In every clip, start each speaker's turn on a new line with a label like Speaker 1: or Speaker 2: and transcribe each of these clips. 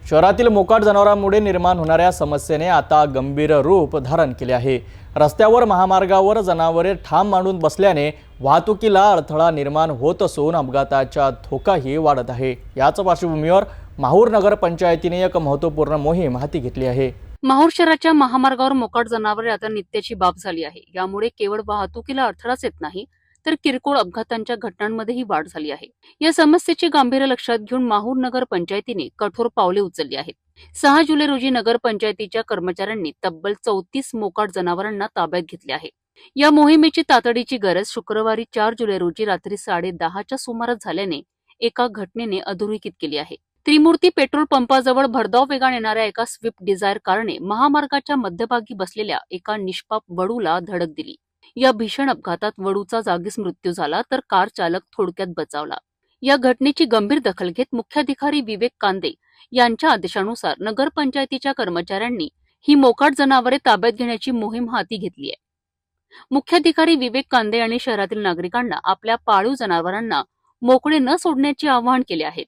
Speaker 1: शहरातील मोकाट जनावरांमुळे निर्माण होणाऱ्या समस्येने आता गंभीर रूप धारण केले आहे। रस्त्यावर महामार्गावर जनावरे ठाम मांडून बसल्याने वाहतुकीला अडथळा निर्माण होत असून अपघाताचा धोकाही वाढत आहे। याच पार्श्वभूमीवर माहूर नगर पंचायतीने एक महत्त्वपूर्ण मोहीम हाती घेतली आहे।
Speaker 2: माहूर शहराच्या महामार्गावर मोकाट जनावरे आता नित्याची बाब झाली आहे। यामुळे केवळ वाहतुकीला अडथळाच येत नाही तर किरकोळ अपघातांच्या घटनांमध्येही वाढ झाली आहे। या समस्येचे गांभीर्य लक्षात घेऊन माहूर नगर पंचायतीने कठोर पावले उचलली आहेत। 6 जुलै रोजी नगर पंचायतीच्या कर्मचाऱ्यांनी तब्बल 34 मोकाट जनावरांना ताब्यात घेतले आहे। या मोहिमेची तातडीची गरज शुक्रवारी 4 जुलै रोजी रात्री 10:30च्या सुमारास झाल्याने एका घटनेने अधोरेखित केली आहे। त्रिमूर्ती पेट्रोल पंपाजवळ भरधाव वेगाने येणाऱ्या एका स्विफ्ट डिझायर कारने महामार्गाच्या मध्यभागी बसलेल्या एका निष्पाप वडूला धडक दिली। या भीषण अपघातात वडूचा जागीच मृत्यू झाला तर कार चालक थोडक्यात बचावला। या घटनेची गंभीर दखल घेत मुख्याधिकारी विवेक कांदे यांच्या आदेशानुसार नगर पंचायतीच्या कर्मचाऱ्यांनी ही मोकाट जनावरे ताब्यात घेण्याची मोहीम हाती घेतली आहे। मुख्याधिकारी विवेक कांदे यांनी शहरातील नागरिकांना आपल्या पाळीव जनावरांना मोकळे न सोडण्याचे आवाहन केले आहे।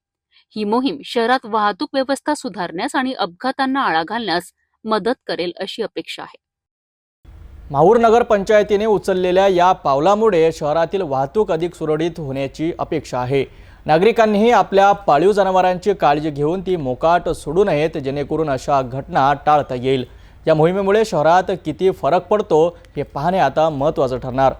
Speaker 2: ही मोहीम शहरात वाहतूक व्यवस्था सुधारण्यास आणि अपघातांना आळा घालण्यास मदत करेल अशी अपेक्षा आहे।
Speaker 1: माहूर नगर पंचायतीने उचललेल्या या पावलामुळे शहरातील वाहतूक अधिक सुरळीत होण्याची अपेक्षा आहे। नागरिकांनीही आपल्या पाळीव जनावरांची काळजी घेऊन ती मोकाट सोडू नयेत, जेणेकरून अशा घटना टाळता येईल। या मोहिमेमुळे शहरात किती फरक पडतो हे पाहणे आता महत्त्वाचं ठरणार।